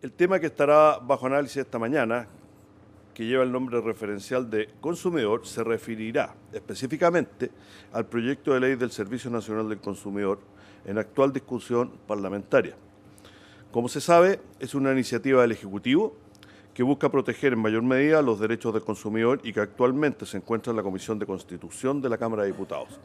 El tema que estará bajo análisis esta mañana, que lleva el nombre referencial de consumidor, se referirá específicamente al proyecto de ley del Servicio Nacional del Consumidor en actual discusión parlamentaria. Como se sabe, es una iniciativa del Ejecutivo que busca proteger en mayor medida los derechos del consumidor y que actualmente se encuentra en la Comisión de Constitución de la Cámara de Diputados.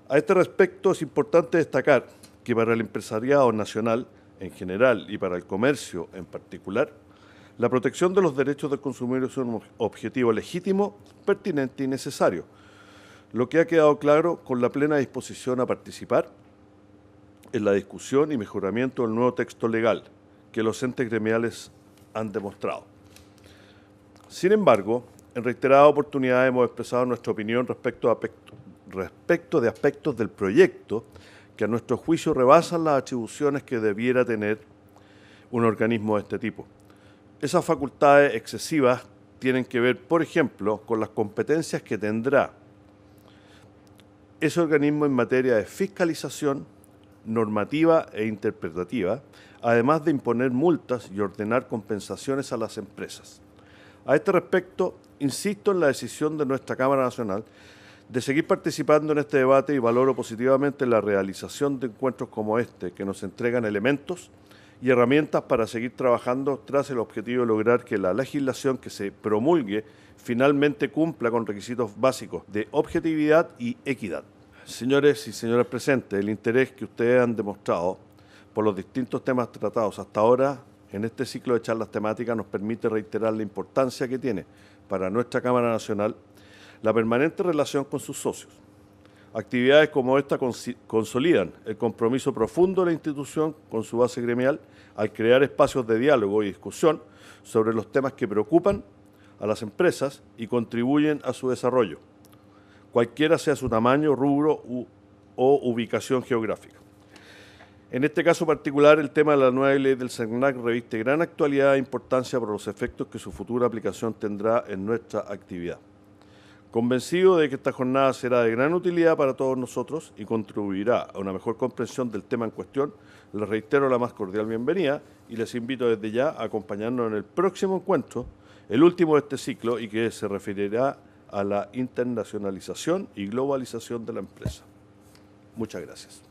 A este respecto, es importante destacar que para el empresariado nacional en general y para el comercio en particular, la protección de los derechos del consumidor es un objetivo legítimo, pertinente y necesario, lo que ha quedado claro con la plena disposición a participar en la discusión y mejoramiento del nuevo texto legal que los entes gremiales han demostrado. Sin embargo, en reiteradas oportunidades hemos expresado nuestra opinión respecto de aspectos del proyecto que a nuestro juicio rebasan las atribuciones que debiera tener un organismo de este tipo. Esas facultades excesivas tienen que ver, por ejemplo, con las competencias que tendrá ese organismo en materia de fiscalización, normativa e interpretativa, además de imponer multas y ordenar compensaciones a las empresas. A este respecto, insisto en la decisión de nuestra Cámara Nacional de seguir participando en este debate y valoro positivamente la realización de encuentros como este, que nos entregan elementos y herramientas para seguir trabajando tras el objetivo de lograr que la legislación que se promulgue finalmente cumpla con requisitos básicos de objetividad y equidad. Señores y señoras presentes, el interés que ustedes han demostrado por los distintos temas tratados hasta ahora en este ciclo de charlas temáticas nos permite reiterar la importancia que tiene para nuestra Cámara Nacional la permanente relación con sus socios. Actividades como esta consolidan el compromiso profundo de la institución con su base gremial al crear espacios de diálogo y discusión sobre los temas que preocupan a las empresas y contribuyen a su desarrollo, cualquiera sea su tamaño, rubro o ubicación geográfica. En este caso particular, el tema de la nueva ley del SERNAC reviste gran actualidad e importancia por los efectos que su futura aplicación tendrá en nuestra actividad. Convencido de que esta jornada será de gran utilidad para todos nosotros y contribuirá a una mejor comprensión del tema en cuestión, les reitero la más cordial bienvenida y les invito desde ya a acompañarnos en el próximo encuentro, el último de este ciclo y que se referirá a la internacionalización y globalización de la empresa. Muchas gracias.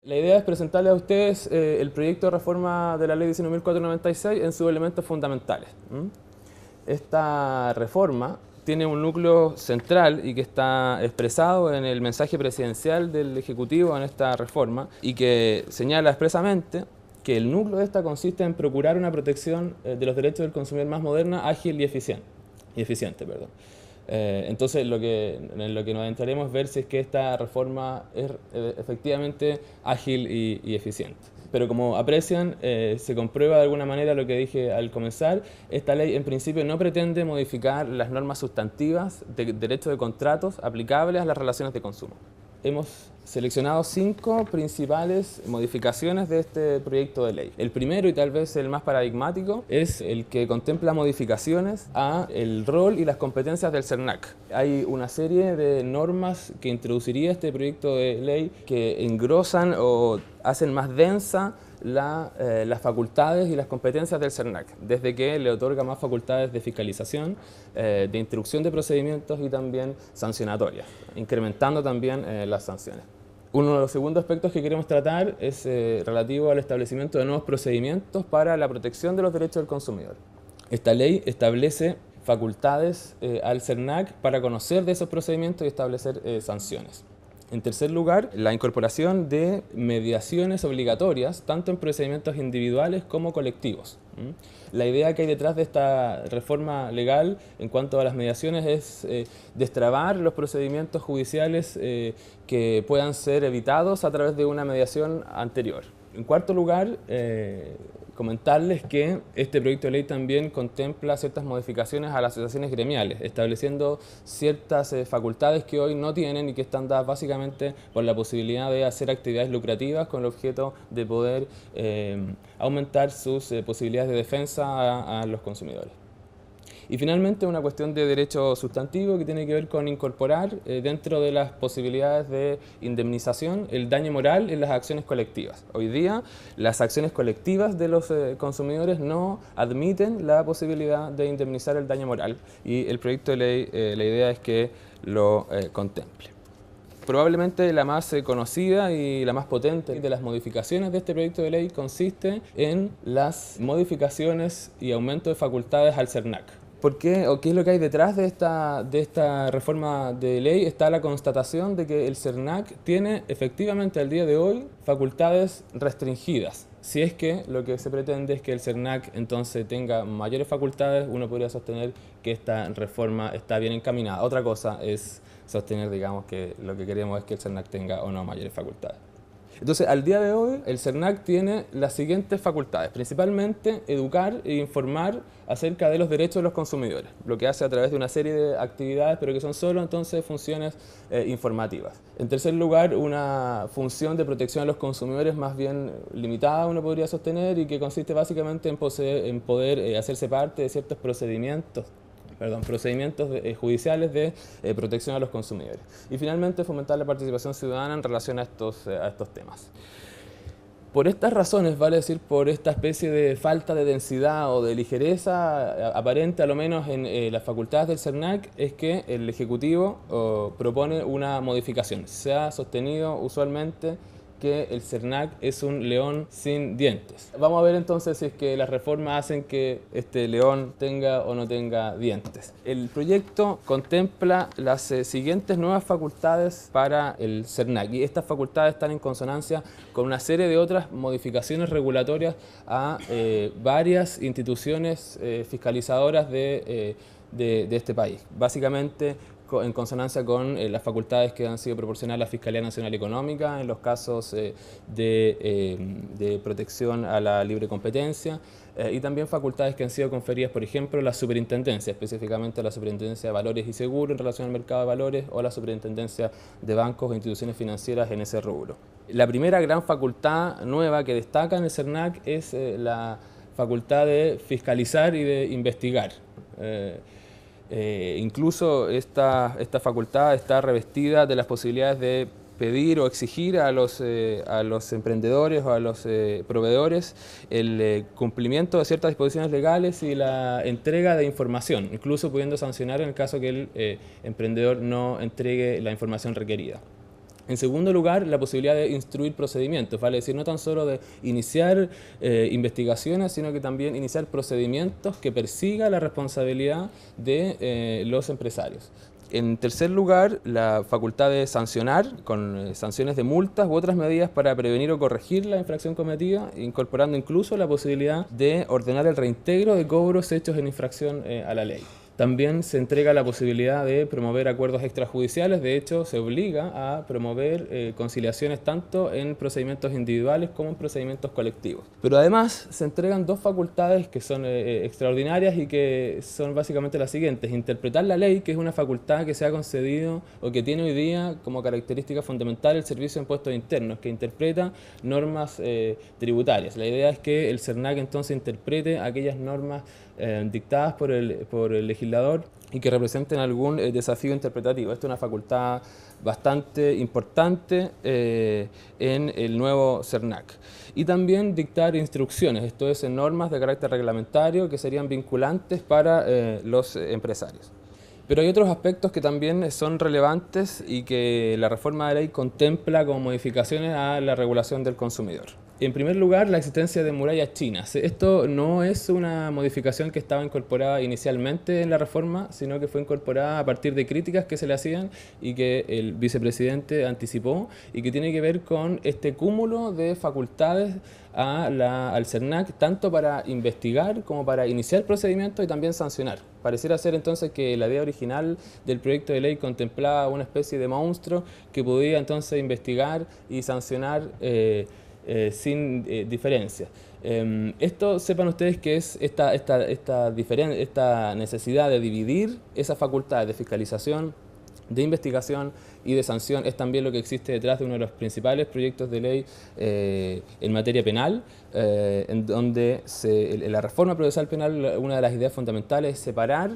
La idea es presentarles a ustedes el proyecto de reforma de la Ley 19.496 en sus elementos fundamentales. Esta reforma tiene un núcleo central y que está expresado en el mensaje presidencial del Ejecutivo en esta reforma y que señala expresamente que el núcleo de esta consiste en procurar una protección de los derechos del consumidor más moderna, ágil y eficiente. Entonces, en lo que nos adentraremos es ver si es que esta reforma es efectivamente ágil y eficiente. Pero como aprecian, se comprueba de alguna manera lo que dije al comenzar, esta ley en principio no pretende modificar las normas sustantivas de derecho de contratos aplicables a las relaciones de consumo. Hemos seleccionado 5 principales modificaciones de este proyecto de ley. El primero y tal vez el más paradigmático es el que contempla modificaciones a el rol y las competencias del SERNAC. Hay una serie de normas que introduciría este proyecto de ley que engrosan o hacen más densa las facultades y las competencias del SERNAC, desde que le otorga más facultades de fiscalización, de instrucción de procedimientos y también sancionatorias, incrementando también las sanciones. Uno de los segundos aspectos que queremos tratar es relativo al establecimiento de nuevos procedimientos para la protección de los derechos del consumidor. Esta ley establece facultades al SERNAC para conocer de esos procedimientos y establecer sanciones. En tercer lugar, la incorporación de mediaciones obligatorias, tanto en procedimientos individuales como colectivos. La idea que hay detrás de esta reforma legal en cuanto a las mediaciones es destrabar los procedimientos judiciales que puedan ser evitados a través de una mediación anterior. En cuarto lugar, comentarles que este proyecto de ley también contempla ciertas modificaciones a las asociaciones gremiales, estableciendo ciertas facultades que hoy no tienen y que están dadas básicamente por la posibilidad de hacer actividades lucrativas con el objeto de poder aumentar sus posibilidades de defensa a los consumidores. Y finalmente una cuestión de derecho sustantivo que tiene que ver con incorporar dentro de las posibilidades de indemnización el daño moral en las acciones colectivas. Hoy día las acciones colectivas de los consumidores no admiten la posibilidad de indemnizar el daño moral y el proyecto de ley, la idea es que lo contemple. Probablemente la más conocida y la más potente de las modificaciones de este proyecto de ley consiste en las modificaciones y aumento de facultades al CERNAC. ¿Por qué o qué es lo que hay detrás de esta reforma de ley? Está la constatación de que el CERNAC tiene efectivamente al día de hoy facultades restringidas. Si es que lo que se pretende es que el CERNAC entonces tenga mayores facultades, uno podría sostener que esta reforma está bien encaminada. Otra cosa es sostener, digamos, que lo que queremos es que el CERNAC tenga o no mayores facultades. Entonces, al día de hoy, el CERNAC tiene las siguientes facultades, principalmente educar e informar acerca de los derechos de los consumidores, lo que hace a través de una serie de actividades, pero que son solo entonces funciones informativas. En tercer lugar, una función de protección a los consumidores más bien limitada, uno podría sostener, y que consiste básicamente en poder hacerse parte de ciertos procedimientos judiciales de protección a los consumidores. Y finalmente, fomentar la participación ciudadana en relación a estos temas. Por estas razones, vale decir, por esta especie de falta de densidad o de ligereza aparente, a lo menos en las facultades del CERNAC, es que el Ejecutivo propone una modificación. Se ha sostenido usualmente que el CERNAC es un león sin dientes. Vamos a ver entonces si es que las reformas hacen que este león tenga o no tenga dientes. El proyecto contempla las siguientes nuevas facultades para el CERNAC, y estas facultades están en consonancia con una serie de otras modificaciones regulatorias a varias instituciones fiscalizadoras de este país. Básicamente, en consonancia con las facultades que han sido proporcionadas a la Fiscalía Nacional Económica en los casos de protección a la libre competencia, y también facultades que han sido conferidas, por ejemplo, a la Superintendencia, específicamente a la Superintendencia de Valores y Seguros en relación al mercado de valores, o a la Superintendencia de Bancos e Instituciones Financieras en ese rubro. La primera gran facultad nueva que destaca en el CERNAC es la facultad de fiscalizar y de investigar. Incluso esta facultad está revestida de las posibilidades de pedir o exigir a los emprendedores o a los proveedores el cumplimiento de ciertas disposiciones legales y la entrega de información, incluso pudiendo sancionar en el caso que el emprendedor no entregue la información requerida. En segundo lugar, la posibilidad de instruir procedimientos, vale decir, no tan solo de iniciar investigaciones, sino que también iniciar procedimientos que persiga la responsabilidad de los empresarios. En tercer lugar, la facultad de sancionar con sanciones de multas u otras medidas para prevenir o corregir la infracción cometida, incorporando incluso la posibilidad de ordenar el reintegro de cobros hechos en infracción a la ley. También se entrega la posibilidad de promover acuerdos extrajudiciales. De hecho, se obliga a promover conciliaciones tanto en procedimientos individuales como en procedimientos colectivos. Pero además se entregan dos facultades que son extraordinarias y que son básicamente las siguientes: interpretar la ley, que es una facultad que se ha concedido o que tiene hoy día como característica fundamental el Servicio de Impuestos Internos, que interpreta normas tributarias. La idea es que el CERNAC entonces interprete aquellas normas dictadas por el legislador y que representen algún desafío interpretativo. Esta es una facultad bastante importante en el nuevo CERNAC. Y también dictar instrucciones, esto es, en normas de carácter reglamentario que serían vinculantes para los empresarios. Pero hay otros aspectos que también son relevantes y que la reforma de ley contempla como modificaciones a la regulación del consumidor. En primer lugar, la existencia de murallas chinas. Esto no es una modificación que estaba incorporada inicialmente en la reforma, sino que fue incorporada a partir de críticas que se le hacían y que el vicepresidente anticipó, y que tiene que ver con este cúmulo de facultades al CERNAC, tanto para investigar como para iniciar procedimientos y también sancionar. Pareciera ser entonces que la idea original del proyecto de ley contemplaba una especie de monstruo que podía entonces investigar y sancionar sin diferencia. Esto, sepan ustedes que es esta necesidad de dividir esas facultades de fiscalización de investigación y de sanción es también lo que existe detrás de uno de los principales proyectos de ley en materia penal, en donde en la reforma procesal penal una de las ideas fundamentales es separar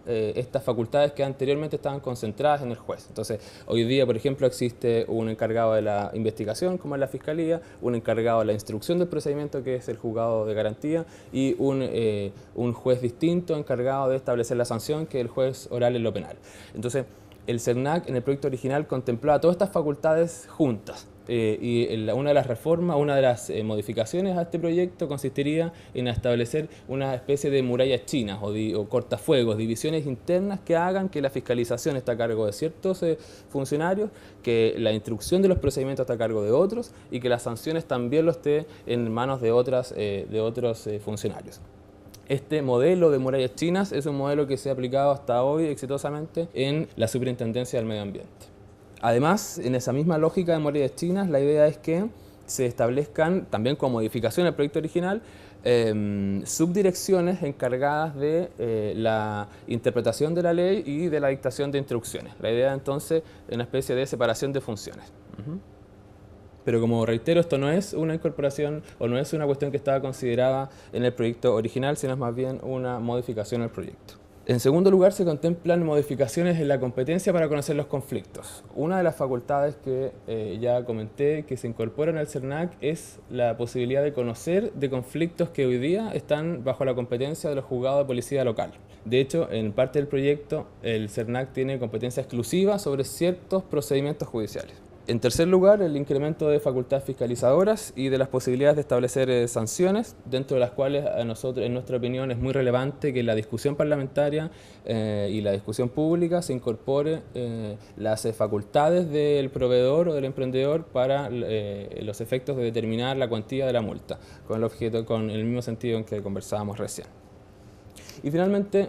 estas facultades que anteriormente estaban concentradas en el juez. Entonces, hoy día, por ejemplo, existe un encargado de la investigación, como es la Fiscalía, un encargado de la instrucción del procedimiento, que es el juzgado de garantía, y un juez distinto encargado de establecer la sanción, que es el juez oral en lo penal. Entonces, el CERNAC en el proyecto original contemplaba todas estas facultades juntas. Una de las reformas, una de las modificaciones a este proyecto consistiría en establecer una especie de murallas chinas o cortafuegos, divisiones internas que hagan que la fiscalización esté a cargo de ciertos funcionarios, que la instrucción de los procedimientos esté a cargo de otros y que las sanciones también lo esté en manos de otros funcionarios. Este modelo de murallas chinas es un modelo que se ha aplicado hasta hoy exitosamente en la Superintendencia del Medio Ambiente. Además, en esa misma lógica de murallas chinas, la idea es que se establezcan, también con modificación del proyecto original, subdirecciones encargadas de la interpretación de la ley y de la dictación de instrucciones. La idea entonces es una especie de separación de funciones. Pero como reitero, esto no es una incorporación o no es una cuestión que estaba considerada en el proyecto original, sino es más bien una modificación al proyecto. En segundo lugar, se contemplan modificaciones en la competencia para conocer los conflictos. Una de las facultades que ya comenté que se incorporan al CERNAC es la posibilidad de conocer de conflictos que hoy día están bajo la competencia de los juzgados de policía local. De hecho, en parte del proyecto, el CERNAC tiene competencia exclusiva sobre ciertos procedimientos judiciales. En tercer lugar, el incremento de facultades fiscalizadoras y de las posibilidades de establecer sanciones, dentro de las cuales a nosotros, en nuestra opinión, es muy relevante que en la discusión parlamentaria y la discusión pública se incorpore las facultades del proveedor o del emprendedor para los efectos de determinar la cuantía de la multa, con el mismo sentido en que conversábamos recién. Y finalmente,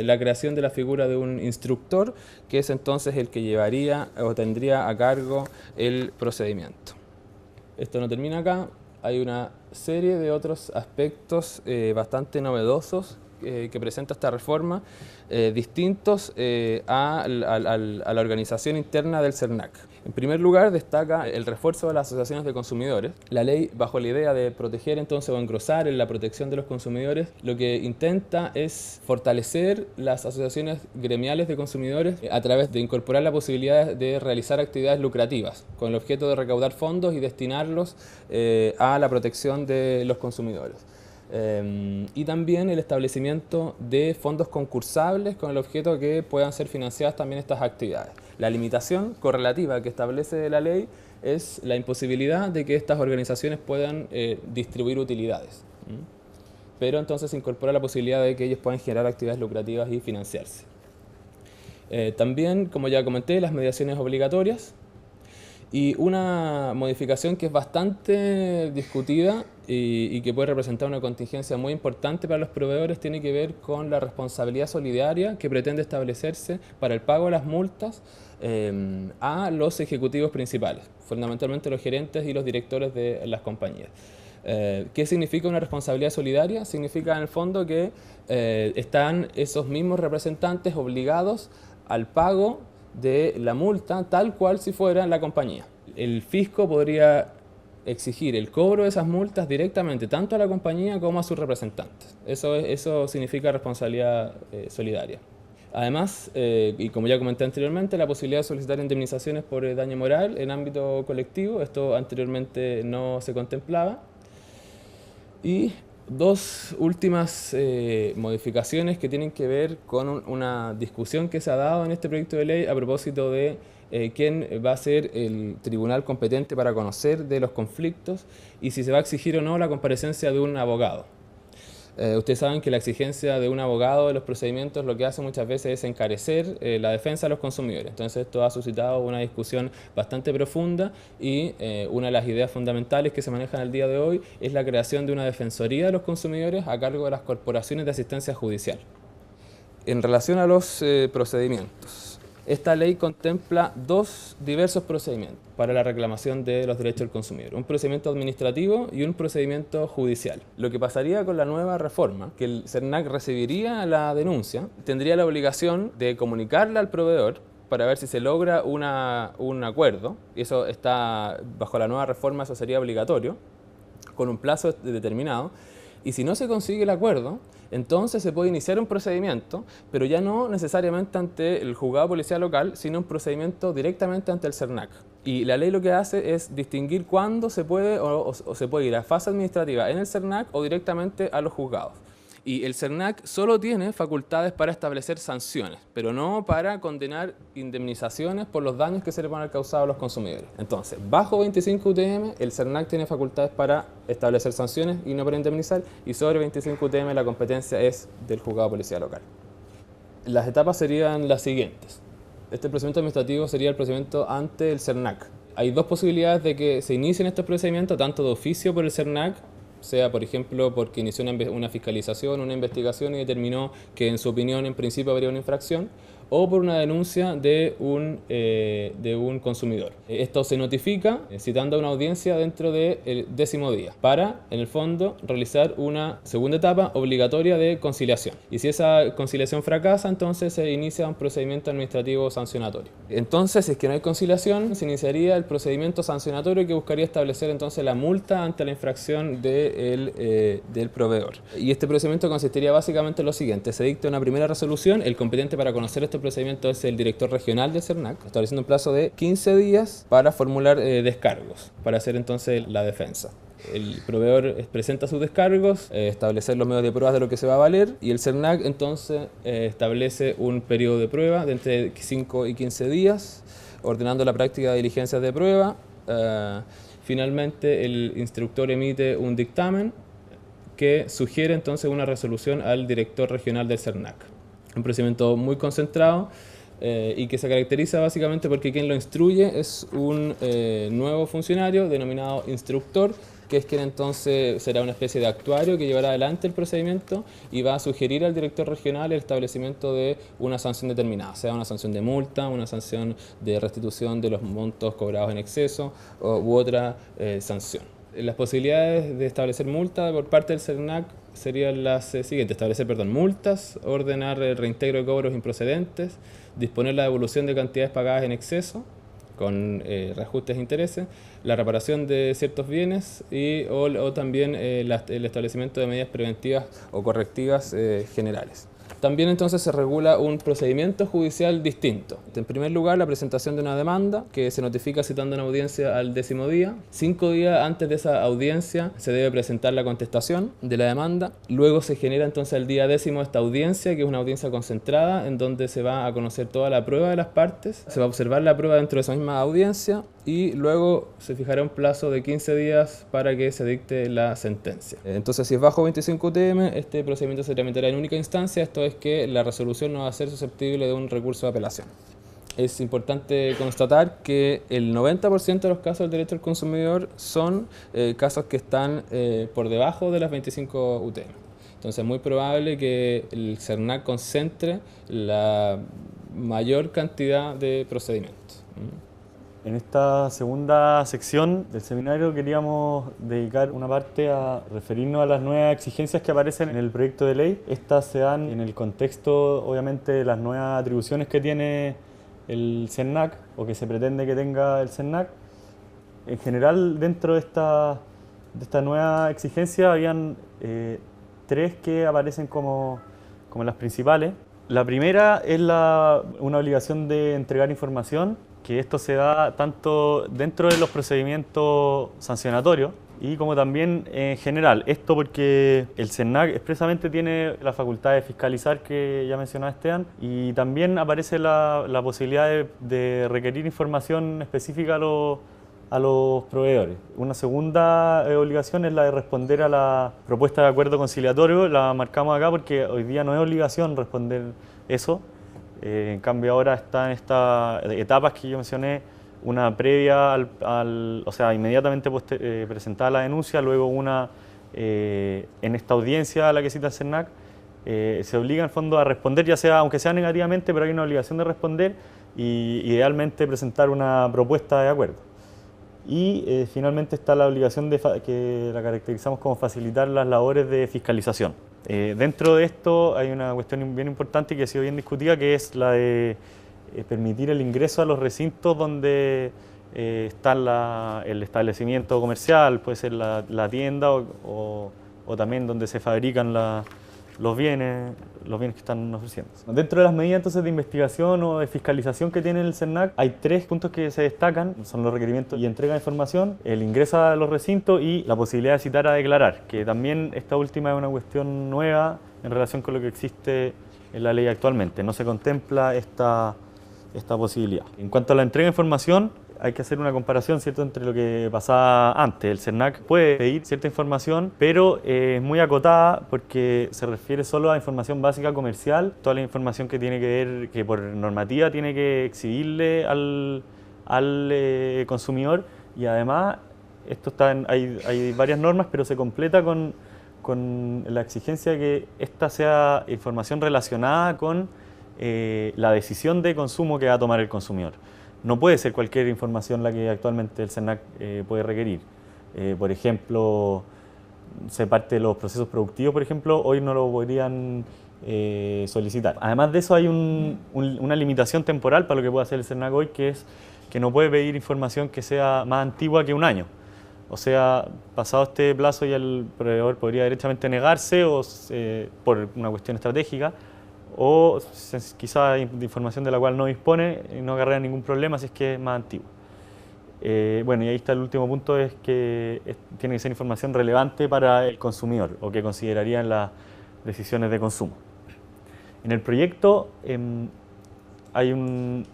la creación de la figura de un instructor, que es entonces el que llevaría o tendría a cargo el procedimiento. Esto no termina acá, hay una serie de otros aspectos bastante novedosos que presenta esta reforma, distintos a la organización interna del CERNAC. En primer lugar, destaca el refuerzo de las asociaciones de consumidores. La ley, bajo la idea de proteger entonces o engrosar en la protección de los consumidores, lo que intenta es fortalecer las asociaciones gremiales de consumidores a través de incorporar la posibilidad de realizar actividades lucrativas con el objeto de recaudar fondos y destinarlos a la protección de los consumidores. Y también el establecimiento de fondos concursables con el objeto de que puedan ser financiadas también estas actividades. La limitación correlativa que establece la ley es la imposibilidad de que estas organizaciones puedan distribuir utilidades. Pero entonces se incorpora la posibilidad de que ellos puedan generar actividades lucrativas y financiarse. También, como ya comenté, las mediaciones obligatorias. Y una modificación que es bastante discutida y que puede representar una contingencia muy importante para los proveedores tiene que ver con la responsabilidad solidaria que pretende establecerse para el pago de las multas a los ejecutivos principales, fundamentalmente los gerentes y los directores de las compañías. ¿Qué significa una responsabilidad solidaria? Significa en el fondo que están esos mismos representantes obligados al pago de la multa tal cual si fuera la compañía. El fisco podría exigir el cobro de esas multas directamente tanto a la compañía como a sus representantes. Eso significa responsabilidad solidaria. Además, y como ya comenté anteriormente, la posibilidad de solicitar indemnizaciones por daño moral en ámbito colectivo, esto anteriormente no se contemplaba. Y dos últimas modificaciones que tienen que ver con una discusión que se ha dado en este proyecto de ley a propósito de quién va a ser el tribunal competente para conocer de los conflictos y si se va a exigir o no la comparecencia de un abogado. Ustedes saben que la exigencia de un abogado de los procedimientos lo que hace muchas veces es encarecer la defensa de los consumidores. Entonces esto ha suscitado una discusión bastante profunda y una de las ideas fundamentales que se manejan al día de hoy es la creación de una defensoría de los consumidores a cargo de las corporaciones de asistencia judicial. En relación a los procedimientos, esta ley contempla dos diversos procedimientos para la reclamación de los derechos del consumidor. Un procedimiento administrativo y un procedimiento judicial. Lo que pasaría con la nueva reforma, que el CERNAC recibiría la denuncia, tendría la obligación de comunicarla al proveedor para ver si se logra un acuerdo, y eso está bajo la nueva reforma, eso sería obligatorio, con un plazo determinado, y si no se consigue el acuerdo, entonces se puede iniciar un procedimiento, pero ya no necesariamente ante el juzgado policial local, sino un procedimiento directamente ante el CERNAC. Y la ley lo que hace es distinguir cuándo se puede o se puede ir a fase administrativa en el CERNAC o directamente a los juzgados. Y el CERNAC solo tiene facultades para establecer sanciones, pero no para condenar indemnizaciones por los daños que se le puedan haber causado a los consumidores. Entonces, bajo 25 UTM, el CERNAC tiene facultades para establecer sanciones y no para indemnizar, y sobre 25 UTM la competencia es del juzgado policial local. Las etapas serían las siguientes. Este procedimiento administrativo sería el procedimiento ante el CERNAC. Hay dos posibilidades de que se inicien estos procedimientos, tanto de oficio por el CERNAC, sea por ejemplo porque inició una fiscalización, una investigación y determinó que en su opinión en principio habría una infracción, o por una denuncia de un consumidor. Esto se notifica citando a una audiencia dentro del 10º día para, en el fondo, realizar una segunda etapa obligatoria de conciliación. Y si esa conciliación fracasa, entonces se inicia un procedimiento administrativo sancionatorio. Entonces, si es que no hay conciliación, se iniciaría el procedimiento sancionatorio que buscaría establecer entonces la multa ante la infracción del proveedor. Y este procedimiento consistiría básicamente en lo siguiente: se dicta una primera resolución, el competente para conocer este procedimiento es el director regional del CERNAC, estableciendo un plazo de 15 días para formular descargos, para hacer entonces la defensa. El proveedor presenta sus descargos, establecer los medios de prueba de lo que se va a valer, y el CERNAC entonces establece un periodo de prueba de entre 5 y 15 días, ordenando la práctica de diligencias de prueba. Finalmente el instructor emite un dictamen que sugiere entonces una resolución al director regional del CERNAC. Un procedimiento muy concentrado y que se caracteriza básicamente porque quien lo instruye es un nuevo funcionario denominado instructor, que es quien entonces será una especie de actuario que llevará adelante el procedimiento y va a sugerir al director regional el establecimiento de una sanción determinada, sea una sanción de multa, una sanción de restitución de los montos cobrados en exceso u otra sanción. Las posibilidades de establecer multa por parte del CERNAC serían las siguientes: establecer multas, ordenar el reintegro de cobros improcedentes, disponer la devolución de cantidades pagadas en exceso con reajustes de intereses, la reparación de ciertos bienes o también el establecimiento de medidas preventivas o correctivas generales. También entonces se regula un procedimiento judicial distinto. En primer lugar, la presentación de una demanda que se notifica citando una audiencia al 10º día. 5 días antes de esa audiencia se debe presentar la contestación de la demanda. Luego se genera entonces el día 10º esta audiencia, que es una audiencia concentrada en donde se va a conocer toda la prueba de las partes. Se va a observar la prueba dentro de esa misma audiencia y luego se fijará un plazo de 15 días para que se dicte la sentencia. Entonces, si es bajo 25 UTM, este procedimiento se tramitará en única instancia, esto es que la resolución no va a ser susceptible de un recurso de apelación. Es importante constatar que el 90% de los casos del derecho al consumidor son casos que están por debajo de las 25 UTM. Entonces es muy probable que el CERNAC concentre la mayor cantidad de procedimientos. En esta segunda sección del seminario queríamos dedicar una parte a referirnos a las nuevas exigencias que aparecen en el proyecto de ley. Estas se dan en el contexto, obviamente, de las nuevas atribuciones que tiene el CERNAC o que se pretende que tenga el CERNAC. En general, dentro de esta nueva exigencia habían 3 que aparecen como las principales. La primera es una obligación de entregar información, que esto se da tanto dentro de los procedimientos sancionatorios y como también en general. Esto porque el CERNAC expresamente tiene la facultad de fiscalizar, que ya mencionaba Esteban, y también aparece la posibilidad de requerir información específica a los proveedores. Una segunda obligación es la de responder a la propuesta de acuerdo conciliatorio. La marcamos acá porque hoy día no es obligación responder eso. En cambio ahora está en estas etapas que yo mencioné, una previa o sea, inmediatamente presentada la denuncia, luego una en esta audiencia a la que cita el CERNAC, se obliga en el fondo a responder, ya sea, aunque sea negativamente, pero hay una obligación de responder y idealmente presentar una propuesta de acuerdo. Y finalmente está la obligación que la caracterizamos como facilitar las labores de fiscalización. Dentro de esto hay una cuestión bien importante que ha sido bien discutida, que es la de permitir el ingreso a los recintos donde está el establecimiento comercial, puede ser la tienda o también donde se fabrican los bienes que están ofreciendo. Dentro de las medidas entonces de investigación o de fiscalización que tiene el CERNAC, hay 3 puntos que se destacan, son los requerimientos y entrega de información, el ingreso a los recintos y la posibilidad de citar a declarar, que también esta última es una cuestión nueva en relación con lo que existe en la ley actualmente. No se contempla esta posibilidad. En cuanto a la entrega de información, hay que hacer una comparación, ¿cierto?, entre lo que pasaba antes. El CERNAC puede pedir cierta información, pero es muy acotada porque se refiere solo a información básica comercial, toda la información que tiene que ver, que por normativa tiene que exhibirle al consumidor, y además esto hay varias normas, pero se completa con la exigencia de que esta sea información relacionada con la decisión de consumo que va a tomar el consumidor. No puede ser cualquier información la que actualmente el CERNAC puede requerir. Por ejemplo, se parte de los procesos productivos, por ejemplo, hoy no lo podrían solicitar. Además de eso hay una limitación temporal para lo que puede hacer el CERNAC hoy, que es que no puede pedir información que sea más antigua que un año. O sea, pasado este plazo ya el proveedor podría derechamente negarse por una cuestión estratégica, o quizá de información de la cual no dispone y no agarraría ningún problema si es que es más antiguo. Bueno, y ahí está el último punto, es que tiene que ser información relevante para el consumidor o que consideraría en las decisiones de consumo. En el proyecto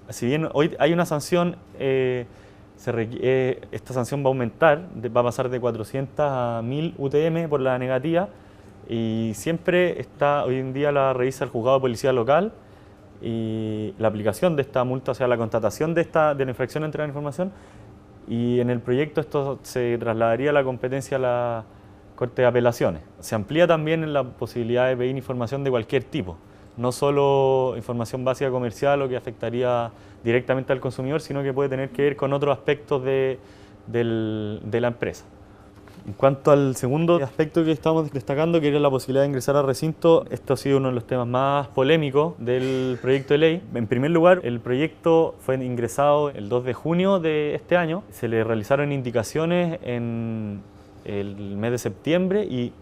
si bien hoy hay una sanción, esta sanción va a aumentar, va a pasar de 400 a 1000 UTM por la negativa. Y siempre hoy en día la revisa el juzgado de policía local, y la aplicación de esta multa, o sea, la constatación de la infracción de entrega de información, y en el proyecto esto se trasladaría a la competencia a la Corte de Apelaciones. Se amplía también la posibilidad de pedir información de cualquier tipo, no solo información básica comercial o que afectaría directamente al consumidor, sino que puede tener que ver con otros aspectos de la empresa. En cuanto al segundo aspecto que estamos destacando, que era la posibilidad de ingresar al recinto, esto ha sido uno de los temas más polémicos del proyecto de ley. En primer lugar, el proyecto fue ingresado el 2 de junio de este año. Se le realizaron indicaciones en el mes de septiembre y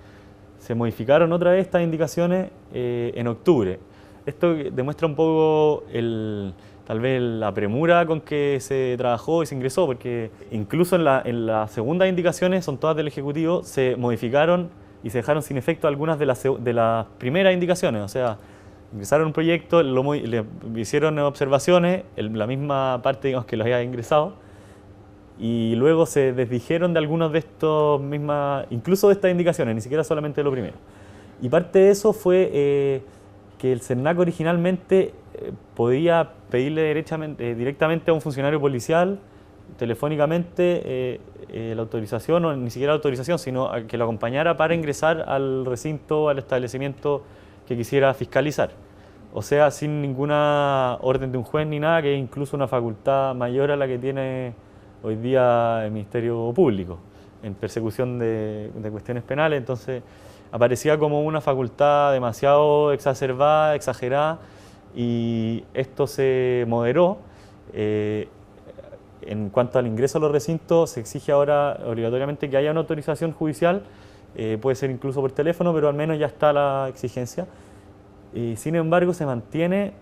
se modificaron otra vez estas indicaciones en octubre. Esto demuestra un poco tal vez la premura con que se trabajó y se ingresó, porque incluso en las segundas indicaciones, son todas del Ejecutivo, se modificaron y se dejaron sin efecto algunas de las primeras indicaciones. O sea, ingresaron un proyecto, le hicieron observaciones, la misma parte, digamos, que los había ingresado, y luego se desdijeron de algunos de estos incluso de estas indicaciones, ni siquiera solamente de lo primero. Y parte de eso fue que el CERNAC originalmente podía pedirle directamente a un funcionario policial, telefónicamente, la autorización, o ni siquiera la autorización, sino a que lo acompañara para ingresar al recinto, al establecimiento que quisiera fiscalizar. O sea, sin ninguna orden de un juez ni nada, que es incluso una facultad mayor a la que tiene hoy día el Ministerio Público en persecución de cuestiones penales. Entonces aparecía como una facultad demasiado exacerbada, exagerada, y esto se moderó. En cuanto al ingreso a los recintos, se exige ahora obligatoriamente que haya una autorización judicial, puede ser incluso por teléfono, pero al menos ya está la exigencia. Sin embargo, se mantiene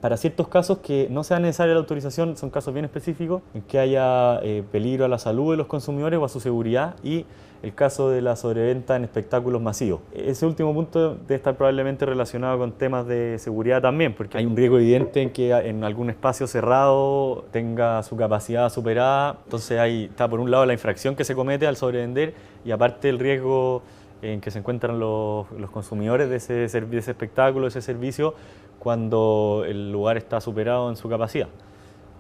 para ciertos casos que no sea necesaria la autorización, son casos bien específicos, en que haya peligro a la salud de los consumidores o a su seguridad, y el caso de la sobreventa en espectáculos masivos. Ese último punto debe estar probablemente relacionado con temas de seguridad también, porque hay un riesgo evidente en que en algún espacio cerrado tenga su capacidad superada. Entonces ahí está por un lado la infracción que se comete al sobrevender, y aparte el riesgo en que se encuentran los consumidores de ese espectáculo, de ese servicio, cuando el lugar está superado en su capacidad.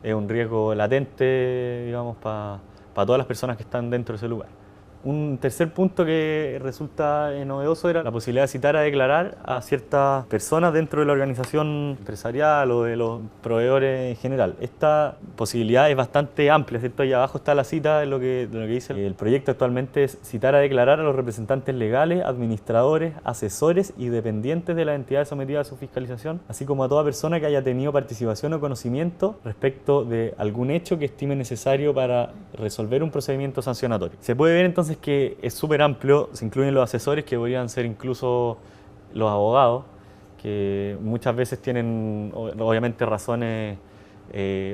Es un riesgo latente, digamos, para todas las personas que están dentro de ese lugar. Un tercer punto que resulta novedoso era la posibilidad de citar a declarar a ciertas personas dentro de la organización empresarial o de los proveedores en general. Esta posibilidad es bastante amplia, ¿cierto? Ahí abajo está la cita de lo que dice el proyecto actualmente: es citar a declarar a los representantes legales, administradores, asesores y dependientes de las entidades sometidas a su fiscalización, así como a toda persona que haya tenido participación o conocimiento respecto de algún hecho que estime necesario para resolver un procedimiento sancionatorio. Se puede ver entonces que es súper amplio, se incluyen los asesores, que podrían ser incluso los abogados, que muchas veces tienen obviamente razones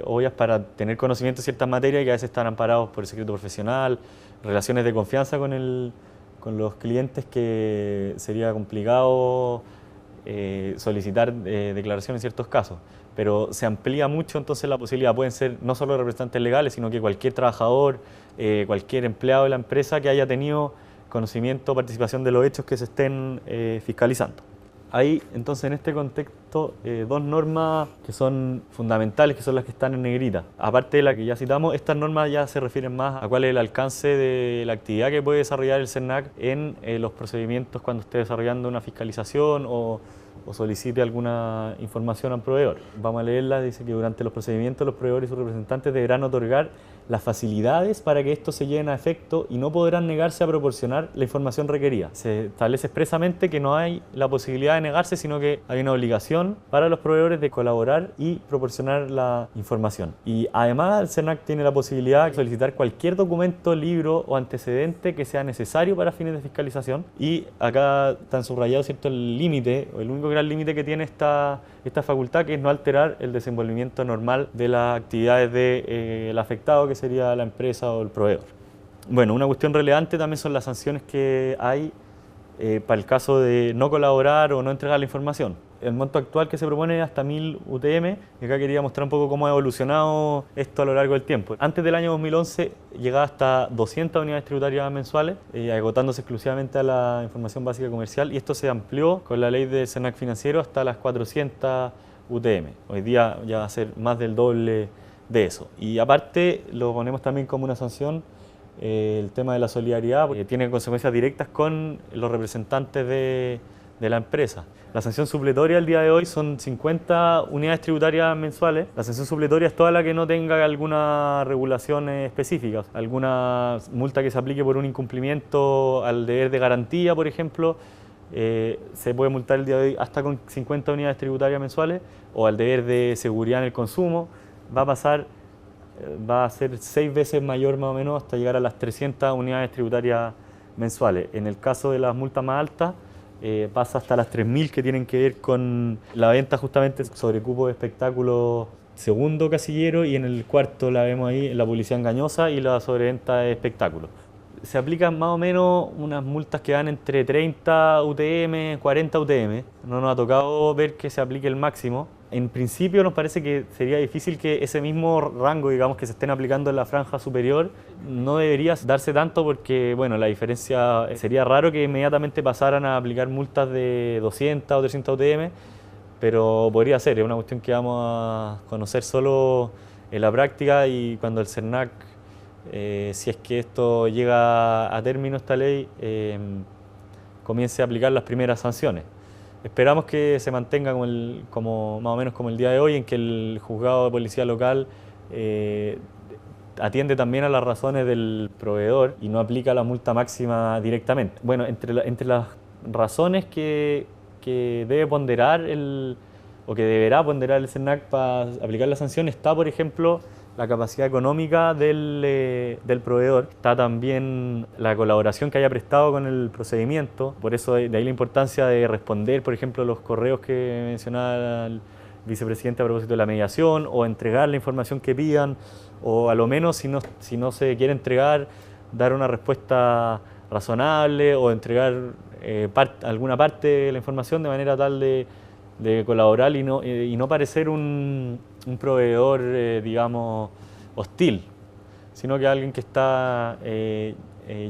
obvias para tener conocimiento de ciertas materias y que a veces están amparados por el secreto profesional, relaciones de confianza con los clientes, que sería complicado solicitar declaración en ciertos casos. Pero se amplía mucho entonces la posibilidad. Pueden ser no solo representantes legales, sino que cualquier trabajador, cualquier empleado de la empresa que haya tenido conocimiento o participación de los hechos que se estén fiscalizando. Hay entonces en este contexto dos normas que son fundamentales, que son las que están en negrita. Aparte de la que ya citamos, estas normas ya se refieren más a cuál es el alcance de la actividad que puede desarrollar el SERNAC en los procedimientos cuando esté desarrollando una fiscalización o solicite alguna información al proveedor. Vamos a leerla. Dice que durante los procedimientos los proveedores y sus representantes deberán otorgar las facilidades para que estos se lleven a efecto y no podrán negarse a proporcionar la información requerida. Se establece expresamente que no hay la posibilidad de negarse, sino que hay una obligación para los proveedores de colaborar y proporcionar la información. Y además el SERNAC tiene la posibilidad de solicitar cualquier documento, libro o antecedente que sea necesario para fines de fiscalización. Y acá están subrayados, ¿cierto?, el límite, o el único gran límite que tiene esta facultad, que es no alterar el desenvolvimiento normal de las actividades del afectado, que sería la empresa o el proveedor. Bueno, una cuestión relevante también son las sanciones que hay para el caso de no colaborar o no entregar la información. El monto actual que se propone es hasta 1000 UTM, y acá quería mostrar un poco cómo ha evolucionado esto a lo largo del tiempo. Antes del año 2011 llegaba hasta 200 unidades tributarias mensuales, agotándose exclusivamente a la información básica comercial, y esto se amplió con la ley del SERNAC financiero hasta las 400 UTM. Hoy día ya va a ser más del doble de eso. Y aparte lo ponemos también como una sanción el tema de la solidaridad, porque tiene consecuencias directas con los representantes de la empresa. La sanción supletoria al día de hoy son 50 unidades tributarias mensuales. La sanción supletoria es toda la que no tenga alguna regulación específica, alguna multa que se aplique por un incumplimiento al deber de garantía, por ejemplo. Se puede multar el día de hoy hasta con 50 unidades tributarias mensuales, o al deber de seguridad en el consumo. Va a ser 6 veces mayor más o menos, hasta llegar a las 300 unidades tributarias mensuales. En el caso de las multas más altas, pasa hasta las 3000, que tienen que ver con la venta justamente sobre cupo de espectáculos segundo casillero, y en el cuarto la vemos ahí, la publicidad engañosa y la sobreventa de espectáculos. Se aplican más o menos unas multas que van entre 30 UTM, 40 UTM. No nos ha tocado ver que se aplique el máximo. En principio nos parece que sería difícil que ese mismo rango, digamos, que se estén aplicando en la franja superior, no debería darse tanto, porque bueno, la diferencia sería raro que inmediatamente pasaran a aplicar multas de 200 o 300 UTM, pero podría ser. Es una cuestión que vamos a conocer solo en la práctica, y cuando el SERNAC, si es que esto llega a término, esta ley, comience a aplicar las primeras sanciones. Esperamos que se mantenga como más o menos como el día de hoy, en que el juzgado de policía local atiende también a las razones del proveedor y no aplica la multa máxima directamente. Bueno, entre las razones que debe ponderar o que deberá ponderar el SERNAC para aplicar la sanción está, por ejemplo, la capacidad económica del proveedor. Está también la colaboración que haya prestado con el procedimiento. Por eso de ahí la importancia de responder, por ejemplo, los correos que mencionaba el vicepresidente a propósito de la mediación, o entregar la información que pidan, o a lo menos, si no se quiere entregar, dar una respuesta razonable, o entregar alguna parte de la información de manera tal de colaborar y no parecer un proveedor, digamos, hostil, sino que alguien que está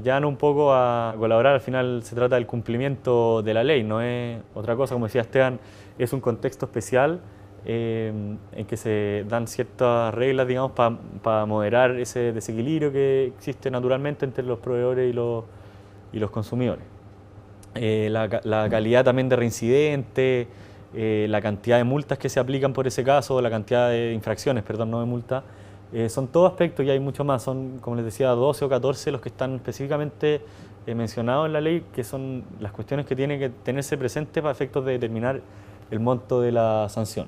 llano un poco a colaborar. Al final se trata del cumplimiento de la ley, no es otra cosa. Como decía Esteban, es un contexto especial en que se dan ciertas reglas, digamos, para moderar ese desequilibrio que existe naturalmente entre los proveedores y los consumidores. La calidad también de reincidente, la cantidad de multas que se aplican por ese caso, la cantidad de infracciones, perdón, no de multas, son todos aspectos y hay mucho más. Son, como les decía, 12 o 14 los que están específicamente mencionados en la ley, que son las cuestiones que tienen que tenerse presentes para efectos de determinar el monto de la sanción.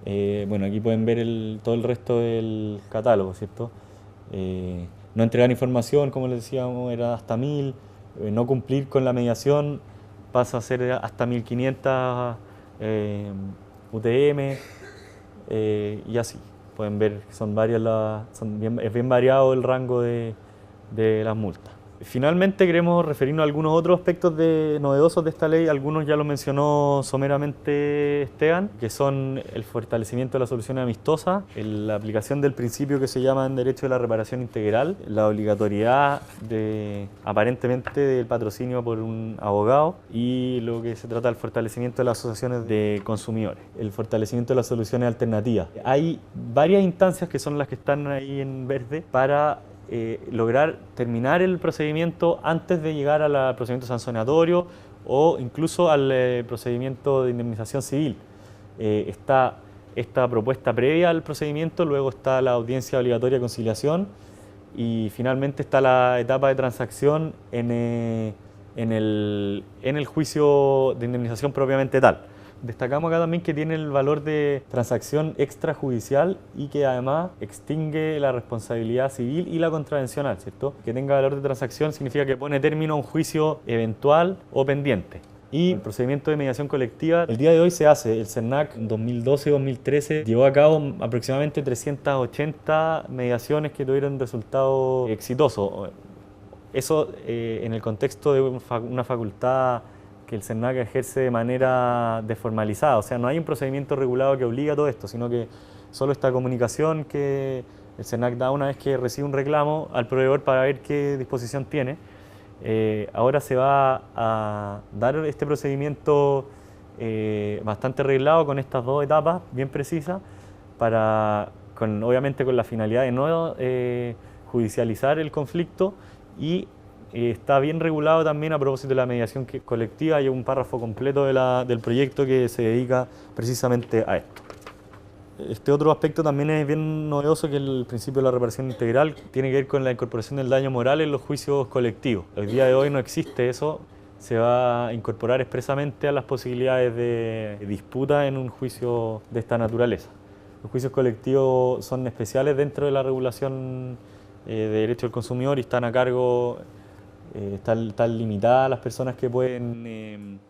Bueno, aquí pueden ver todo el resto del catálogo, ¿cierto? No entregar información, como les decíamos, era hasta 1000. No cumplir con la mediación pasa a ser hasta 1500 UTM y así. Pueden ver que son varias es bien variado el rango de las multas. Finalmente queremos referirnos a algunos otros aspectos novedosos de esta ley. Algunos ya lo mencionó someramente Esteban, que son el fortalecimiento de la solución amistosa, la aplicación del principio que se llama en derecho de la reparación integral, la obligatoriedad aparentemente del patrocinio por un abogado y lo que se trata del fortalecimiento de las asociaciones de consumidores, el fortalecimiento de las soluciones alternativas. Hay varias instancias que son las que están ahí en verde para lograr terminar el procedimiento antes de llegar al procedimiento sancionatorio o incluso al procedimiento de indemnización civil. Está esta propuesta previa al procedimiento, luego está la audiencia obligatoria de conciliación y finalmente está la etapa de transacción en el juicio de indemnización propiamente tal. Destacamos acá también que tiene el valor de transacción extrajudicial y que además extingue la responsabilidad civil y la contravencional, ¿cierto? Que tenga valor de transacción significa que pone término a un juicio eventual o pendiente. Y el procedimiento de mediación colectiva, el día de hoy se hace, el CERNAC en 2012-2013 llevó a cabo aproximadamente 380 mediaciones que tuvieron resultado exitoso. Eso en el contexto de una facultad que el CERNAC ejerce de manera desformalizada, o sea, no hay un procedimiento regulado que obliga a todo esto, sino que solo esta comunicación que el CERNAC da una vez que recibe un reclamo al proveedor para ver qué disposición tiene. Ahora se va a dar este procedimiento bastante reglado con estas dos etapas bien precisas, obviamente con la finalidad de no judicializar el conflicto y está bien regulado también a propósito de la mediación colectiva. Hay un párrafo completo del proyecto que se dedica precisamente a esto. Este otro aspecto también es bien novedoso, que el principio de la reparación integral tiene que ver con la incorporación del daño moral en los juicios colectivos. Hoy día de hoy no existe eso, se va a incorporar expresamente a las posibilidades de disputa en un juicio de esta naturaleza. Los juicios colectivos son especiales dentro de la regulación de derecho del consumidor y están a cargo. Están limitadas las personas que pueden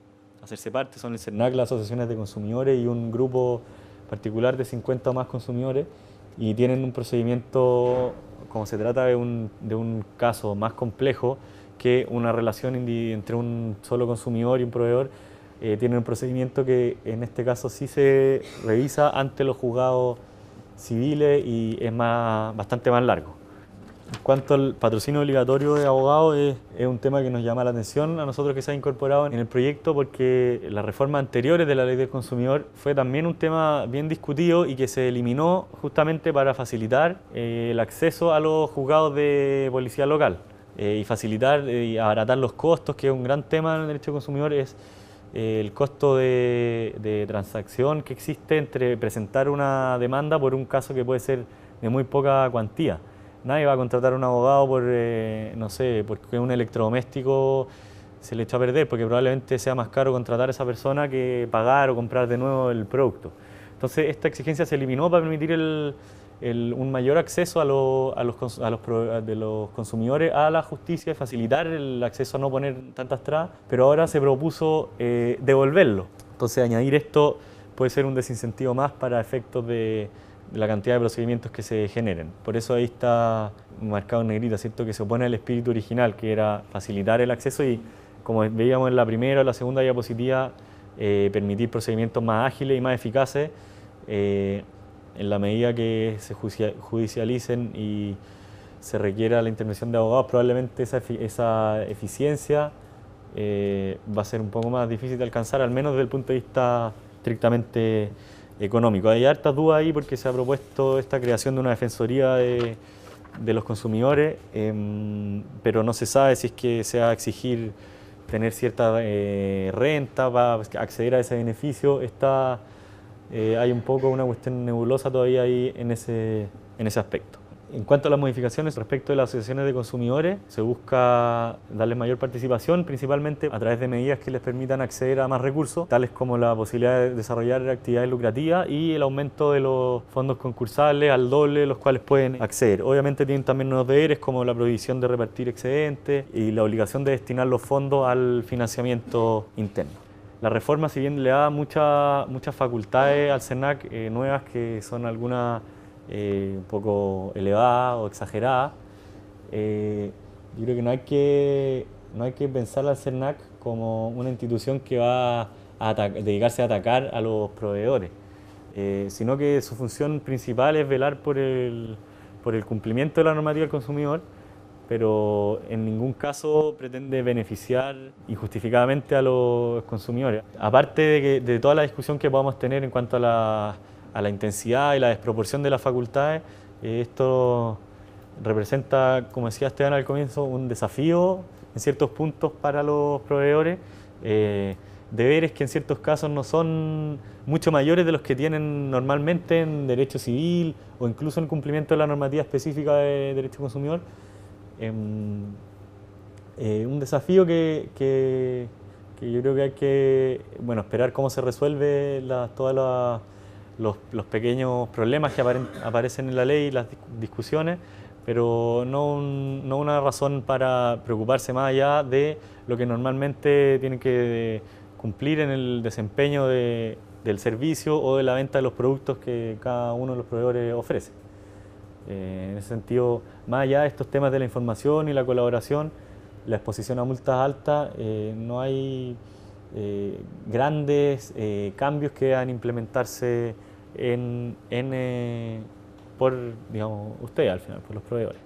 hacerse parte, son el CERNAC, las asociaciones de consumidores y un grupo particular de 50 o más consumidores, y tienen un procedimiento, como se trata de un caso más complejo que una relación entre un solo consumidor y un proveedor, tienen un procedimiento que en este caso sí se revisa ante los juzgados civiles y es bastante más largo. En cuanto al patrocinio obligatorio de abogados, es un tema que nos llama la atención a nosotros, que se ha incorporado en el proyecto, porque las reformas anteriores de la Ley del Consumidor fue también un tema bien discutido y que se eliminó justamente para facilitar el acceso a los juzgados de policía local y facilitar y abaratar los costos, que es un gran tema en el derecho del consumidor, es el costo de transacción que existe entre presentar una demanda por un caso que puede ser de muy poca cuantía. Nadie va a contratar a un abogado no sé, porque un electrodoméstico se le echó a perder, porque probablemente sea más caro contratar a esa persona que pagar o comprar de nuevo el producto. Entonces esta exigencia se eliminó para permitir un mayor acceso de los consumidores a la justicia y facilitar el acceso a no poner tantas trabas, pero ahora se propuso devolverlo. Entonces añadir esto puede ser un desincentivo más para efectos de la cantidad de procedimientos que se generen. Por eso ahí está marcado en negrita, ¿cierto?, que se opone al espíritu original, que era facilitar el acceso y, como veíamos en la primera o la segunda diapositiva, permitir procedimientos más ágiles y más eficaces en la medida que se judicialicen y se requiera la intervención de abogados. Probablemente esa eficiencia va a ser un poco más difícil de alcanzar, al menos desde el punto de vista estrictamente económico. Hay hartas dudas ahí porque se ha propuesto esta creación de una defensoría de los consumidores, pero no se sabe si es que se va a exigir tener cierta renta para acceder a ese beneficio. Hay un poco una cuestión nebulosa todavía ahí en ese aspecto. En cuanto a las modificaciones respecto de las asociaciones de consumidores, se busca darles mayor participación, principalmente a través de medidas que les permitan acceder a más recursos, tales como la posibilidad de desarrollar actividades lucrativas y el aumento de los fondos concursables al doble de los cuales pueden acceder. Obviamente tienen también unos deberes como la prohibición de repartir excedentes y la obligación de destinar los fondos al financiamiento interno. La reforma, si bien le da muchas facultades al SERNAC, nuevas que son algunas un poco elevadas o exageradas, yo creo que no hay que pensar al SERNAC como una institución que va a dedicarse a atacar a los proveedores, sino que su función principal es velar por el cumplimiento de la normativa del consumidor, pero en ningún caso pretende beneficiar injustificadamente a los consumidores. Aparte de toda la discusión que podamos tener en cuanto a la intensidad y la desproporción de las facultades, esto representa, como decía Esteban al comienzo, un desafío en ciertos puntos para los proveedores, deberes que en ciertos casos no son mucho mayores de los que tienen normalmente en derecho civil o incluso en cumplimiento de la normativa específica de derecho consumidor. Un desafío que yo creo que hay que esperar cómo se resuelve todos los pequeños problemas que aparecen en la ley y las discusiones, pero no una razón para preocuparse más allá de lo que normalmente tienen que cumplir en el desempeño del servicio o de la venta de los productos que cada uno de los proveedores ofrece. En ese sentido, más allá de estos temas de la información y la colaboración, la exposición a multas altas, no hay grandes cambios que deban implementarse por ustedes al final, por los proveedores.